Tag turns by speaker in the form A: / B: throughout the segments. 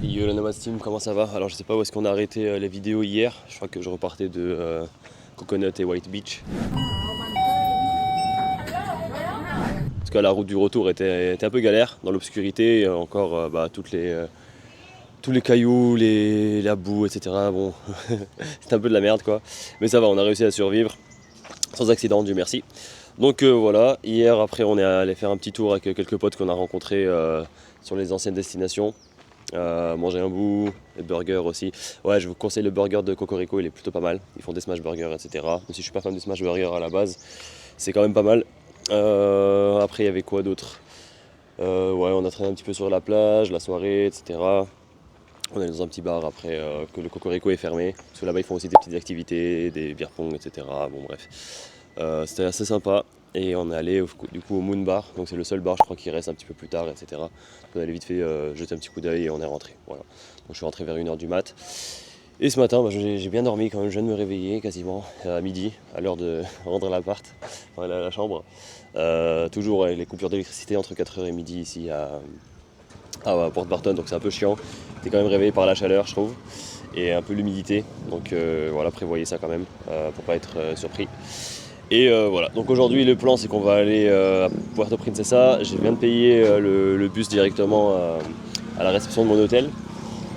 A: Yo le Nomad Team, comment ça va? Alors je sais pas où est-ce qu'on a arrêté les vidéos hier, je crois que je repartais de Coconut et White Beach. Parce que la route du retour était un peu galère, dans l'obscurité, encore tous les cailloux, la boue, etc. Bon, c'était un peu de la merde quoi. Mais ça va, on a réussi à survivre, sans accident, Dieu merci. Donc voilà, hier après on est allé faire un petit tour avec quelques potes qu'on a rencontrés sur les anciennes destinations. Manger un bout, les burgers aussi. Ouais, je vous conseille le burger de Cocorico, il est plutôt pas mal. Ils font des smash burgers, etc. Même si je suis pas fan de smash burgers à la base, c'est quand même pas mal. Après, il y avait quoi d'autre? Ouais, on a traîné un petit peu sur la plage, la soirée, etc. On est dans un petit bar après que le Cocorico est fermé. Parce que là-bas, ils font aussi des petites activités, des beer pong, etc. Bon, bref. C'était assez sympa. Et on est allé du coup au Moon Bar, donc c'est le seul bar je crois qui reste un petit peu plus tard, etc. On est allé vite fait jeter un petit coup d'œil et on est rentré. Voilà. Donc je suis rentré vers 1h du mat. Et ce matin, j'ai bien dormi quand même, je viens de me réveiller quasiment à midi, à l'heure de rentrer à l'appart, enfin, à la chambre. Toujours ouais, les coupures d'électricité entre 4h et midi ici à Port Barton, donc c'est un peu chiant. T'es quand même réveillé par la chaleur je trouve, et un peu l'humidité. Donc voilà, prévoyez ça quand même, pour pas être surpris. Et voilà, donc aujourd'hui le plan c'est qu'on va aller à Puerto Princesa. Je viens de payer le bus directement à la réception de mon hôtel.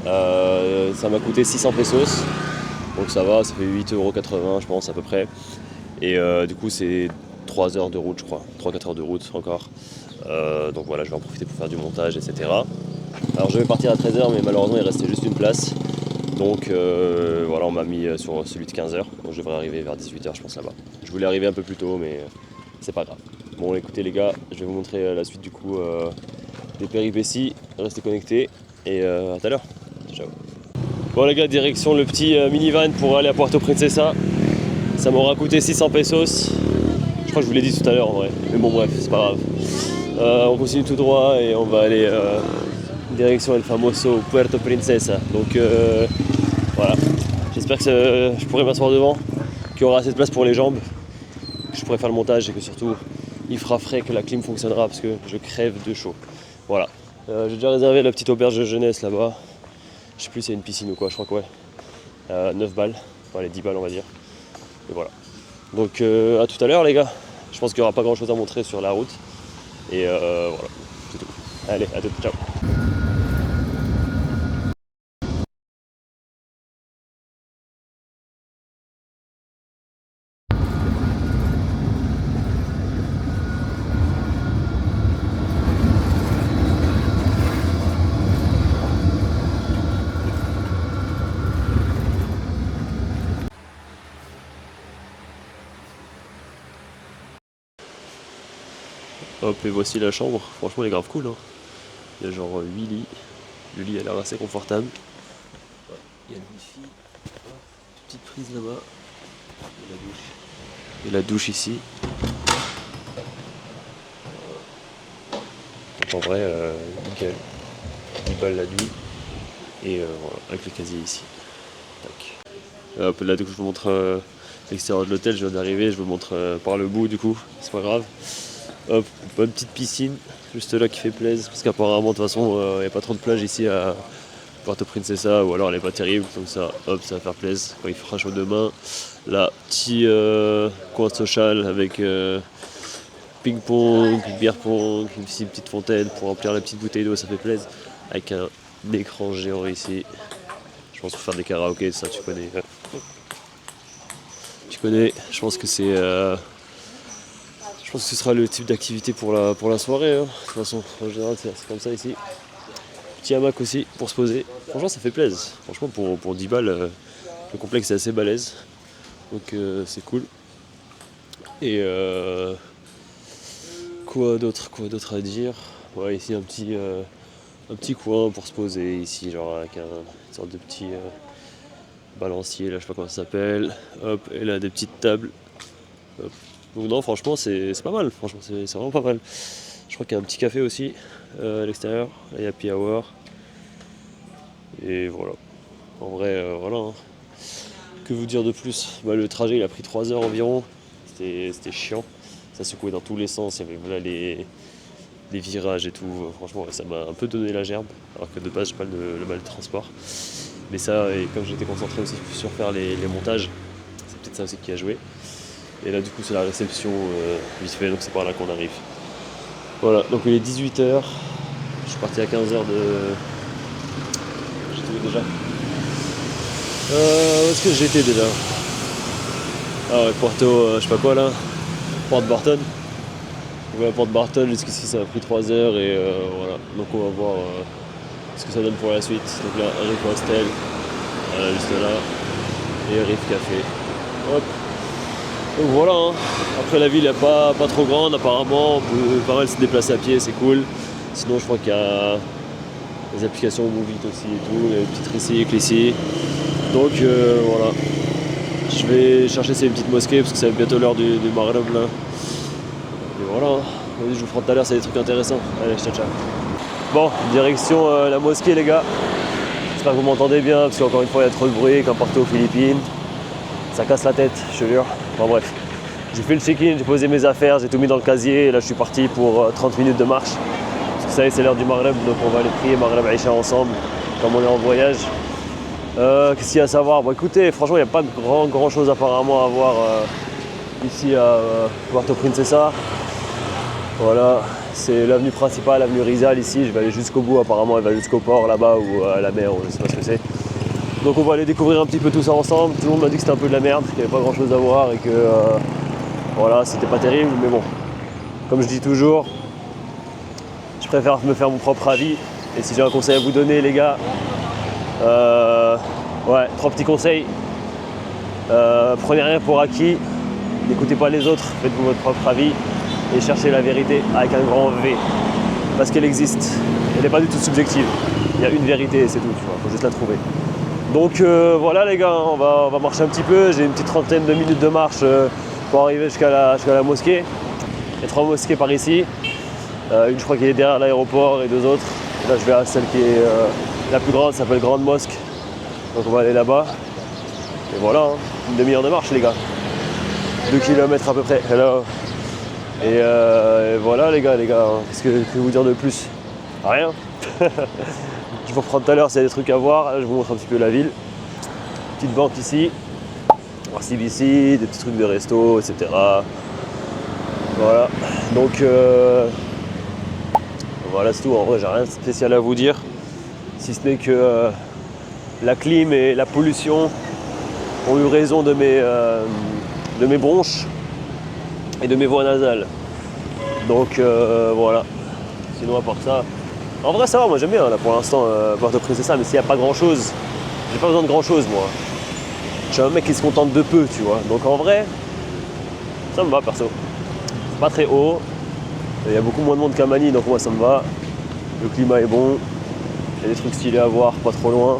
A: Ça m'a coûté 600 pesos, donc ça va, ça fait 8,80€ je pense à peu près. Et du coup c'est 3 heures de route je crois, 3-4 heures de route encore. Donc voilà, je vais en profiter pour faire du montage, etc. Alors je vais partir à 13h mais malheureusement il restait juste une place. Donc voilà, on m'a mis sur celui de 15h, donc je devrais arriver vers 18h je pense là-bas. Je voulais arriver un peu plus tôt mais c'est pas grave. Bon écoutez les gars, je vais vous montrer la suite du coup des péripéties, restez connectés et à tout à l'heure. Ciao. Bon les gars, direction le petit minivan pour aller à Puerto Princesa. Ça m'aura coûté 600 pesos. Je crois que je vous l'ai dit tout à l'heure en vrai, mais bon bref, c'est pas grave. On continue tout droit et on va aller direction El Famoso Puerto Princesa. Donc voilà, j'espère que je pourrai m'asseoir devant, qu'il y aura assez de place pour les jambes, que je pourrai faire le montage et que surtout il fera frais, que la clim fonctionnera parce que je crève de chaud. Voilà, j'ai déjà réservé la petite auberge de jeunesse là-bas. Je sais plus si c'est une piscine ou quoi, je crois que ouais. 9 balles, enfin les 10 balles on va dire. Et voilà. Donc à tout à l'heure les gars. Je pense qu'il n'y aura pas grand chose à montrer sur la route. Et voilà, c'est tout. Allez, à tout, ciao. Hop, et voici la chambre. Franchement, elle est grave cool. Hein. Il y a genre 8 lits. Le lit a l'air assez confortable. Il y a le wifi. Petite prise là-bas. Et la douche. Et la douche ici. Donc en vrai, nickel. 10 balles la nuit. Et voilà, avec le casier ici. Tac. Hop, là, du coup, je vous montre l'extérieur de l'hôtel. Je viens d'arriver. Je vous montre par le bout, du coup. C'est pas grave. Hop, bonne petite piscine, juste là qui fait plaisir, parce qu'apparemment de toute façon il n'y a pas trop de plage ici à Puerto Princesa, ou alors elle est pas terrible, donc ça, hop, ça va faire plaisir quand il fera chaud demain. Là, petit coin social avec ping-pong, beer pong, ici une petite fontaine pour remplir la petite bouteille d'eau, ça fait plaisir, avec un écran géant ici. Je pense pour faire des karaokés, ça tu connais. Tu connais, je pense que c'est... Je pense que ce sera le type d'activité pour la soirée. Hein. De toute façon, en général, c'est comme ça ici. Petit hamac aussi pour se poser. Franchement, ça fait plaisir. Franchement, pour 10 balles, le complexe est assez balèze. Donc, c'est cool. Et quoi d'autre à dire? Ouais, ici, un petit coin pour se poser. Ici, genre avec une sorte de petit balancier, là, je sais pas comment ça s'appelle. Hop, et là, des petites tables. Hop. Donc non, franchement, c'est pas mal. Franchement, c'est vraiment pas mal. Je crois qu'il y a un petit café aussi à l'extérieur. Là, il y a Happy Hour. Et voilà. En vrai, voilà. Hein. Que vous dire de plus? Bah, le trajet, il a pris 3 heures environ. C'était chiant. Ça secouait dans tous les sens. Il y avait voilà, les virages et tout. Franchement, ouais, ça m'a un peu donné la gerbe, alors que de base, j'ai pas le mal de transport. Mais ça, et comme j'étais concentré aussi sur faire les montages, c'est peut-être ça aussi qui a joué. Et là, du coup, c'est la réception vite fait, donc c'est par là qu'on arrive. Voilà, donc il est 18h. Je suis parti à 15h de. J'étais où déjà où est-ce que j'étais déjà? Ah ouais, Porto, je sais pas quoi là. Port Barton. Ouais, Port Barton, jusqu'ici ça a pris 3 heures et voilà. Donc on va voir ce que ça donne pour la suite. Donc là, Riff Hostel, juste là, et Riff Café. Hop. Donc voilà, hein. Après la ville n'est pas trop grande apparemment, on peut pas mal se déplacer à pied, c'est cool. Sinon je crois qu'il y a des applications Move It aussi et tout, il y a des petits tricycles ici. Donc voilà. Je vais chercher ces petites mosquées parce que c'est bientôt l'heure du Maghreb là. Et voilà, je vous ferai tout à l'heure, c'est des trucs intéressants. Allez, ciao ciao. Bon, direction la mosquée les gars. J'espère que vous m'entendez bien parce qu'encore une fois il y a trop de bruit comme partout aux Philippines. Ça casse la tête, je te jure. Enfin bref. J'ai fait le check-in, j'ai posé mes affaires, j'ai tout mis dans le casier et là je suis parti pour 30 minutes de marche. Parce que ça y est, c'est l'heure du Maghreb, donc on va aller prier Maghreb Aïcha ensemble, comme on est en voyage. Qu'est-ce qu'il y a à savoir? Bon écoutez, franchement il n'y a pas grand chose apparemment à voir ici à Puerto Princesa. Voilà, c'est l'avenue principale, l'avenue Rizal ici, je vais aller jusqu'au bout apparemment, elle va jusqu'au port là-bas ou à la mer, ou je sais pas ce que c'est. Donc on va aller découvrir un petit peu tout ça ensemble. Tout le monde m'a dit que c'était un peu de la merde, qu'il n'y avait pas grand chose à voir et que voilà, c'était pas terrible, mais bon, comme je dis toujours, je préfère me faire mon propre avis. Et si j'ai un conseil à vous donner les gars, ouais, 3 petits conseils. Prenez rien pour acquis, n'écoutez pas les autres, faites-vous votre propre avis et cherchez la vérité avec un grand V. Parce qu'elle existe, elle n'est pas du tout subjective. Il y a une vérité et c'est tout, tu vois, faut juste la trouver. Donc voilà les gars, on va marcher un petit peu, j'ai une petite trentaine de minutes de marche pour arriver jusqu'à la mosquée. Il y a 3 mosquées par ici, une je crois qu'elle est derrière l'aéroport et 2 autres. Là je vais à celle qui est la plus grande, ça s'appelle Grande Mosque. Donc on va aller là-bas. Et voilà, hein, une demi-heure de marche les gars. 2 km à peu près, hello. Et voilà les gars, hein. Qu'est-ce que vous dire de plus? Rien. Je vous reprends tout à l'heure s'il y a des trucs à voir. Là, je vous montre un petit peu la ville. Petite banque ici, CBC, des petits trucs de resto, etc. Voilà. Donc voilà, c'est tout. En vrai, j'ai rien de spécial à vous dire. Si ce n'est que la clim et la pollution ont eu raison de mes bronches et de mes voies nasales. Donc voilà. Sinon à part ça, en vrai ça va, moi j'aime bien là pour l'instant Puerto Princesa, mais s'il n'y a pas grand chose, j'ai pas besoin de grand chose moi. Je suis un mec qui se contente de peu, tu vois. Donc en vrai, ça me va perso. C'est pas très haut, il y a beaucoup moins de monde qu'à Manille, donc moi ça me va. Le climat est bon, il y a des trucs stylés à voir, pas trop loin.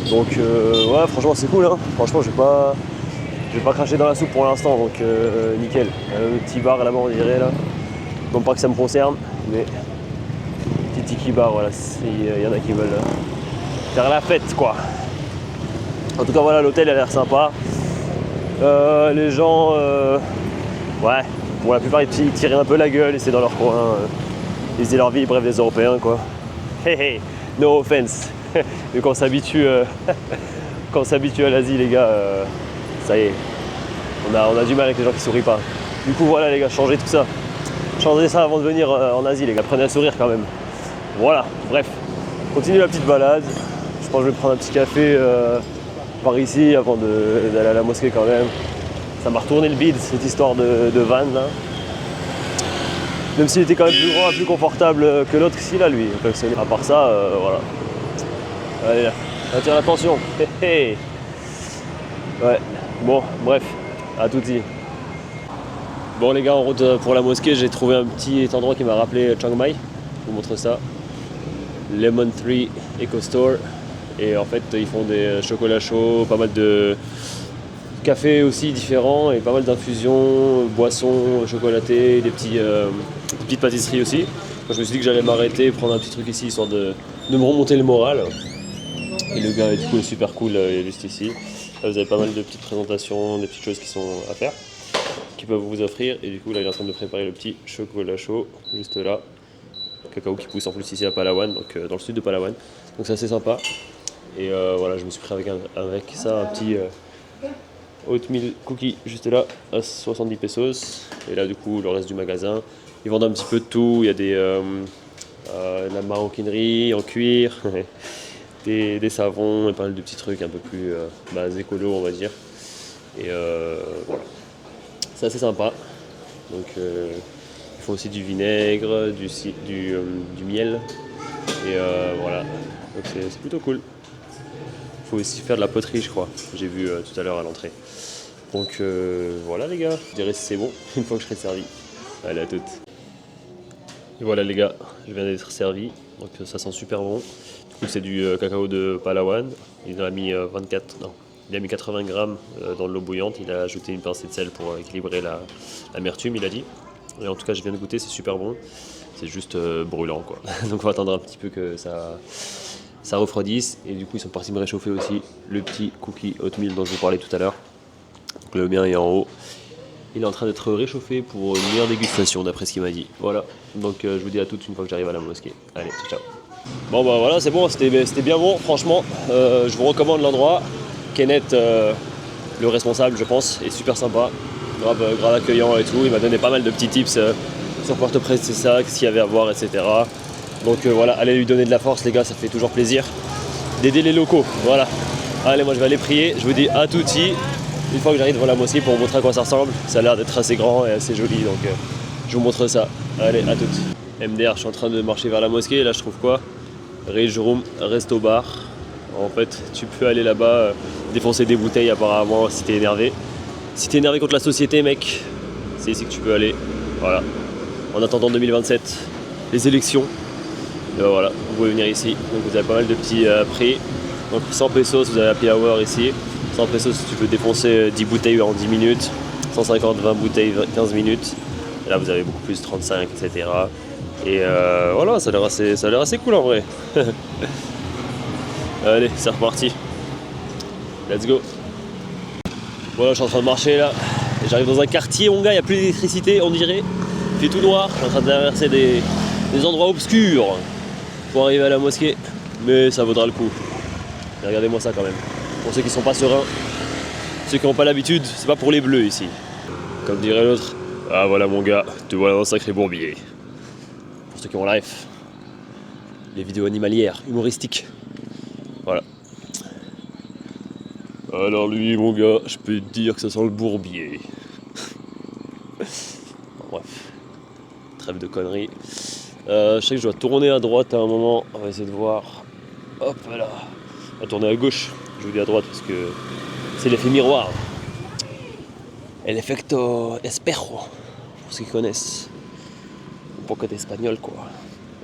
A: Donc ouais, franchement c'est cool, hein. Franchement je vais pas cracher dans la soupe pour l'instant, donc nickel. Le petit bar là-bas on dirait là. Non pas que ça me concerne, mais petit tiki bar, voilà, il y en a qui veulent faire la fête quoi. En tout cas voilà, l'hôtel a l'air sympa. Les gens, ouais, pour la plupart ils tirent un peu la gueule et c'est dans leur coin. Ils faisaient leur vie, bref, des Européens quoi. Hey hey, no offense. Mais quand on s'habitue à l'Asie les gars, ça y est, on a du mal avec les gens qui sourient pas. Du coup voilà les gars, changez tout ça. Changez ça avant de venir en Asie les gars, prenez un sourire quand même. Voilà, bref, continue la petite balade. Je pense que je vais prendre un petit café par ici avant d'aller à la mosquée quand même. Ça m'a retourné le bide cette histoire de van là. Même s'il était quand même plus grand et plus confortable que l'autre ici là lui. À part ça, voilà. Allez là, attire l'attention. Ouais, bon, bref, à tout de suite. Bon les gars, en route pour la mosquée, j'ai trouvé un petit endroit qui m'a rappelé Chiang Mai. Je vous montre ça. Lemon Tree Eco Store. Et en fait, ils font des chocolats chauds, pas mal de cafés aussi différents et pas mal d'infusions, boissons chocolatées, des petites pâtisseries aussi. Donc, je me suis dit que j'allais m'arrêter, prendre un petit truc ici, histoire de me remonter le moral. Et le gars du coup est super cool, il est juste ici. Là, vous avez pas mal de petites présentations, des petites choses qui sont à faire, qui peuvent vous offrir. Et du coup là il est en train de préparer le petit chocolat chaud, juste là. cacao qui pousse en plus ici à Palawan, donc dans le sud de Palawan. Donc c'est assez sympa. Et voilà, je me suis pris avec ça un petit oatmeal cookie juste là à 70 pesos. Et là du coup le reste du magasin, ils vendent un petit peu de tout. Il y a de la maroquinerie en cuir, des savons et pas mal de petits trucs un peu plus écolo on va dire. Et voilà, c'est assez sympa. Donc ils font aussi du vinaigre, du miel. Et voilà, donc c'est plutôt cool. Il faut aussi faire de la poterie je crois, j'ai vu tout à l'heure à l'entrée. Donc voilà les gars, je dirais si c'est bon, une fois que je serai servi. Allez à toutes. Et voilà les gars, je viens d'être servi, donc ça sent super bon. Du coup c'est du cacao de Palawan, il a mis 80 grammes dans de l'eau bouillante, il a ajouté une pincée de sel pour équilibrer l'amertume il a dit. Et en tout cas je viens de goûter, c'est super bon, c'est juste brûlant quoi. Donc on va attendre un petit peu que ça refroidisse. Et du coup ils sont partis me réchauffer aussi le petit cookie oatmeal dont je vous parlais tout à l'heure. Donc le mien est en haut. Il est en train d'être réchauffé pour une meilleure dégustation d'après ce qu'il m'a dit. Voilà, donc je vous dis à toutes une fois que j'arrive à la mosquée. Allez, ciao ciao. Bon bah voilà, c'est bon, c'était bien bon, franchement. Je vous recommande l'endroit. Kenneth, le responsable je pense, est super sympa. Grave accueillant et tout. Il m'a donné pas mal de petits tips sur Port-au-Prince, c'est ça, ce qu'il y avait à voir, etc. Donc voilà, allez lui donner de la force les gars, ça fait toujours plaisir d'aider les locaux. Voilà. Allez, moi je vais aller prier, je vous dis à tutti. Une fois que j'arrive devant la mosquée pour vous montrer à quoi ça ressemble, ça a l'air d'être assez grand et assez joli, donc je vous montre ça. Allez, à toutes. MDR, je suis en train de marcher vers la mosquée, et là je trouve quoi? Rage Room Resto Bar. En fait, tu peux aller là-bas défoncer des bouteilles apparemment si t'es énervé. Si t'es énervé contre la société, mec, c'est ici que tu peux aller. Voilà. En attendant 2027, les élections. Voilà, vous pouvez venir ici. Donc vous avez pas mal de petits prix. Donc 100 pesos, vous avez happy hour ici. 100 pesos si tu peux défoncer 10 bouteilles en 10 minutes. 150, 20 bouteilles, 15 minutes. Et là vous avez beaucoup plus, 35, etc. Et voilà, ça a l'air assez cool en vrai. Allez, c'est reparti. Let's go. Voilà, je suis en train de marcher là. Et j'arrive dans un quartier, mon gars, il n'y a plus d'électricité, on dirait. Il fait tout noir. Je suis en train de traverser des endroits obscurs pour arriver à la mosquée. Mais ça vaudra le coup. Et regardez-moi ça quand même. Pour ceux qui sont pas sereins, ceux qui n'ont pas l'habitude, c'est pas pour les bleus ici. Comme dirait l'autre, ah voilà mon gars, te voilà un sacré bourbier. Pour ceux qui ont la ref, les vidéos animalières, humoristiques. Voilà. Alors lui mon gars, je peux te dire que ça sent le bourbier. Bref, trêve de conneries. Je sais que je dois tourner à droite à un moment, on va essayer de voir. Hop là, on va tourner à gauche, je vous dis à droite parce que c'est l'effet miroir. El efecto espejo, pour ceux qui connaissent. Un poco d'espagnol quoi.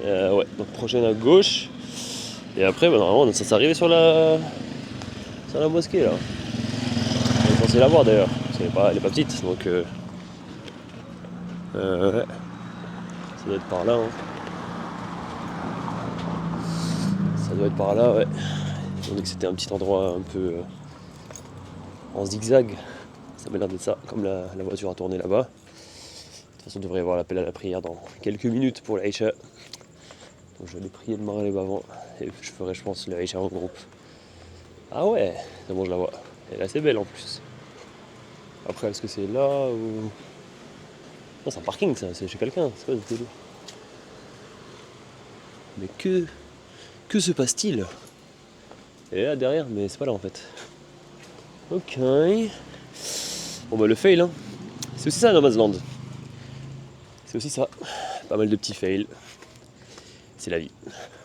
A: Ouais, donc prochaine à gauche. Et après, normalement, on est censé arriver sur la mosquée là. On est censé la voir d'ailleurs, parce qu'elle est pas petite, donc ouais. Ça doit être par là. Hein. Ça doit être par là, ouais. On dit que c'était un petit endroit un peu en zigzag. Ça m'a l'air d'être ça, comme la voiture a tourné là-bas. De toute façon, on devrait avoir l'appel à la prière dans quelques minutes pour l'Aïcha. Donc je vais aller prier le Maghreb avant. Et je ferai, je pense, l'Aïcha en groupe. Ah ouais, c'est bon, je la vois. Elle est assez belle en plus. Après, est-ce que c'est là ou... Non, c'est un parking ça, c'est chez quelqu'un. C'est quoi ce délire? Mais que se passe-t-il? Elle est là derrière, mais c'est pas là en fait. Ok. Bon bah le fail, hein. C'est aussi ça No Man's Land. C'est aussi ça. Pas mal de petits fails. C'est la vie.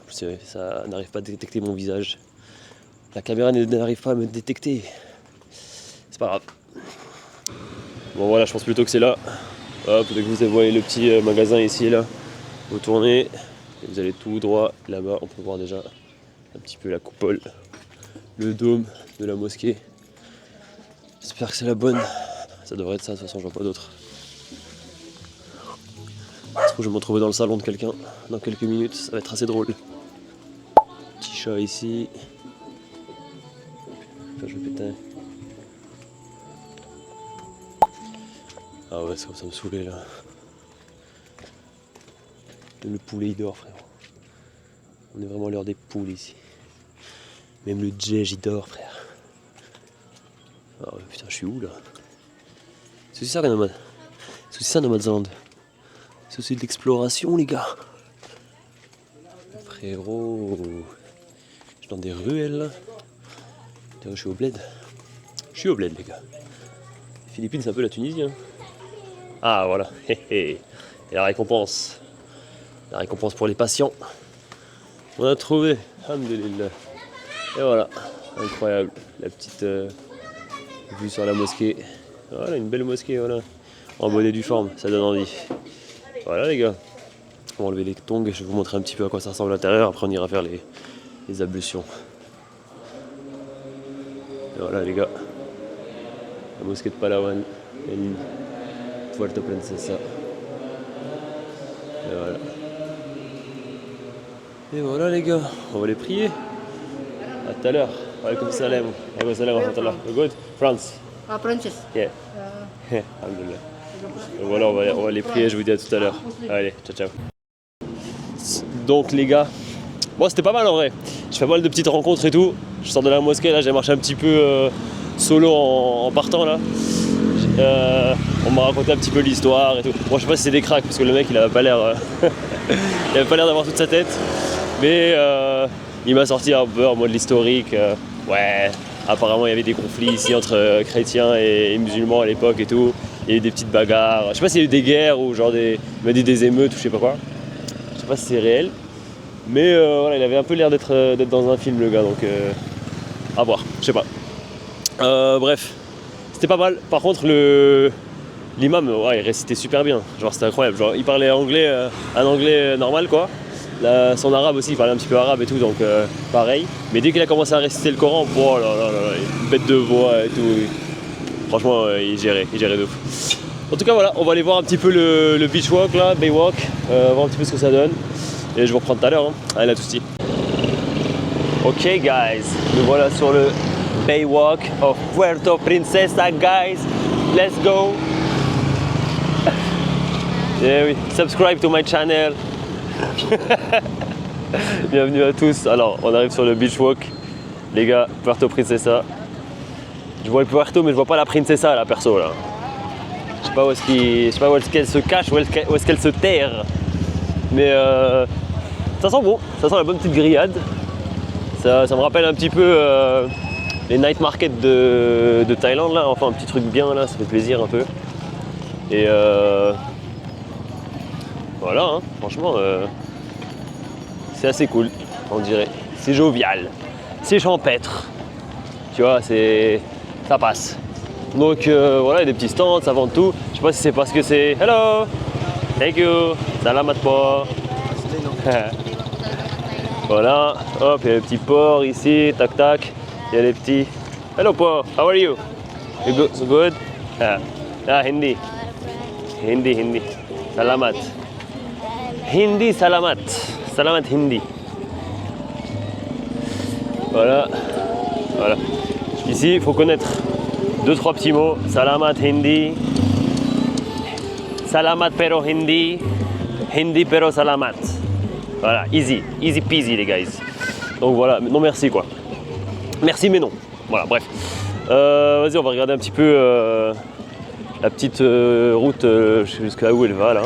A: Ça n'arrive pas à détecter mon visage. La caméra n'arrive pas à me détecter. C'est pas grave. Bon voilà, je pense plutôt que c'est là. Hop, dès que vous voyez le petit magasin ici là, vous tournez et vous allez tout droit là-bas. On peut voir déjà un petit peu la coupole, le dôme de la mosquée. J'espère que c'est la bonne. Ça devrait être ça, de toute façon, je vois pas d'autre. Je trouve que je vais me retrouver dans le salon de quelqu'un dans quelques minutes, ça va être assez drôle. Petit chat ici. Enfin, je vais péter. Ah ouais, ça me saoulait là. Le poulet il dort, frère. On est vraiment l'heure des poules ici. Même le djej il dort, frère. Oh putain, je suis où là? C'est ça, Nomade. C'est ça, Nomadland. C'est aussi de l'exploration, les gars. Frérot. Je suis dans des ruelles là. Putain, je suis au bled. Je suis au bled, les gars. Les Philippines, c'est un peu la Tunisie. Hein. Ah, voilà. Et la récompense. La récompense pour les patients. On a trouvé. Alhamdulillah. Et voilà. Incroyable. La petite vue sur la mosquée. Voilà, une belle mosquée, voilà. En bonne et due forme, ça donne envie. Voilà, les gars. On va enlever les tongs. Je vais vous montrer un petit peu à quoi ça ressemble à l'intérieur. Après, on ira faire les ablutions. Et voilà, les gars. La mosquée de Palawan. En Puerto Princesa. Et voilà. Et voilà, les gars. On va les prier. À tout à l'heure. Walaikum salam. Walaikum salam wa rahmatullah. Good? France?
B: Princess.
A: Yeah. Alhamdulillah. Donc voilà, on va les prier, je vous dis à tout à l'heure. Allez, ciao ciao. Donc les gars, bon c'était pas mal en vrai. Je fais pas mal de petites rencontres et tout. Je sors de la mosquée, là j'ai marché un petit peu solo en partant là. On m'a raconté un petit peu l'histoire et tout. Bon je sais pas si c'est des cracks parce que le mec il avait pas l'air il avait pas l'air d'avoir toute sa tête. Mais il m'a sorti un peu en mode l'historique. Ouais, apparemment il y avait des conflits ici entre chrétiens et musulmans à l'époque et tout. Il y a eu des petites bagarres. Je sais pas s'il y a eu des guerres ou genre il m'a dit des émeutes ou je sais pas quoi. Je sais pas si c'est réel. Mais voilà, il avait un peu l'air d'être dans un film le gars, donc à voir, je sais pas. Bref, c'était pas mal. Par contre l'imam, ouais, il récitait super bien. Genre c'était incroyable. Genre il parlait anglais, un anglais normal quoi. Là, son arabe aussi, il parlait un petit peu arabe et tout, donc pareil. Mais dès qu'il a commencé à réciter le Coran, oh là là là, une bête de voix et tout. Franchement, il gérait de ouf. En tout cas, voilà, on va aller voir un petit peu le beach walk là, bay walk, voir un petit peu ce que ça donne. Et je vous reprends tout à l'heure. Hein. Allez, à tout de suite. Ok, guys, nous voilà sur le bay walk of Puerto Princesa, guys. Let's go. Yeah, oui. Subscribe to my channel. Bienvenue à tous. Alors, on arrive sur le beach walk, les gars, Puerto Princesa. Je vois le Puerto, mais je vois pas la Princesa là, perso là. Je sais pas où est-ce qu'elle se cache, où est-ce qu'elle se terre. Mais ça sent bon, ça sent la bonne petite grillade. Ça me rappelle un petit peu les night markets de Thaïlande là, enfin un petit truc bien là, ça fait plaisir un peu. Et voilà, hein, franchement, c'est assez cool, on dirait. C'est jovial, c'est champêtre, tu vois, ça passe. Donc voilà, il y a des petits stands, ça vend tout. Je sais pas si c'est parce que c'est hello, thank you, salamat po. Voilà, hop, il y a les petits porcs ici, tac tac. Il y a les petits hello po, how are you? You good? So good? Hindi. Hindi. Salamat. Hindi, salamat. Salamat Hindi. Voilà. Ici, il faut connaître 2-3 petits mots. Salamat Hindi. Salamat pero Hindi. Hindi pero salamat. Voilà, easy peasy les guys. Donc voilà, non merci quoi. Merci mais non. Voilà, bref. Vas-y, on va regarder un petit peu la petite route jusqu'à où elle va là.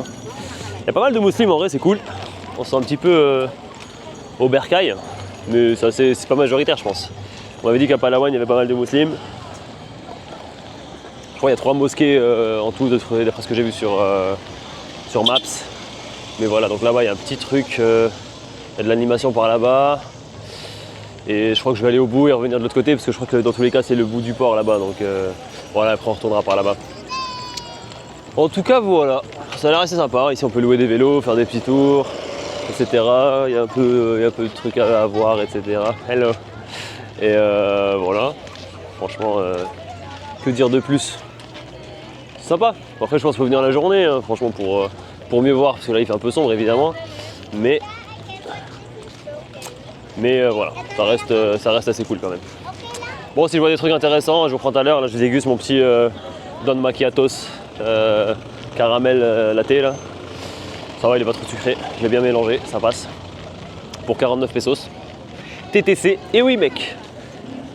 A: Il y a pas mal de musulmans en vrai, c'est cool. On se sent un petit peu au bercail, mais ça c'est pas majoritaire je pense. On m'avait dit qu'à Palawan il y avait pas mal de musulmans. Je crois qu'il y a 3 mosquées en tout d'après ce que j'ai vu sur Maps. Mais voilà, donc là-bas il y a un petit truc, il y a de l'animation par là-bas. Et je crois que je vais aller au bout et revenir de l'autre côté parce que je crois que dans tous les cas c'est le bout du port là-bas. Donc voilà, après on retournera par là-bas. En tout cas voilà, ça a l'air assez sympa. Ici on peut louer des vélos, faire des petits tours, etc. Il y a un peu de trucs à voir, etc. Hello. Et voilà, franchement, que dire de plus? Sympa. Après je pense qu'il faut venir la journée, hein, franchement pour mieux voir, parce que là il fait un peu sombre évidemment. Mais voilà, ça reste assez cool quand même. Bon, si je vois des trucs intéressants, je vous prends tout à l'heure. Là je déguste mon petit Don Macchiatos caramel latte là. Ça va, il est pas trop sucré, je l'ai bien mélangé, ça passe. Pour 49 pesos. TTC, et oui mec.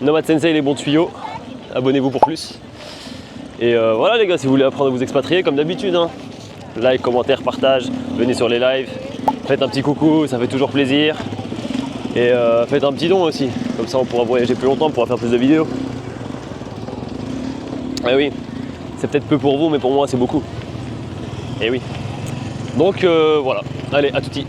A: Nomad Sensei, les bons tuyaux. Abonnez-vous pour plus. Et voilà les gars, si vous voulez apprendre à vous expatrier, comme d'habitude, hein. Like, commentaire, partage, venez sur les lives. Faites un petit coucou, ça fait toujours plaisir. Et faites un petit don aussi, comme ça on pourra voyager plus longtemps, on pourra faire plus de vidéos. Eh oui, c'est peut-être peu pour vous, mais pour moi c'est beaucoup. Eh oui. Donc voilà, allez, à tutti.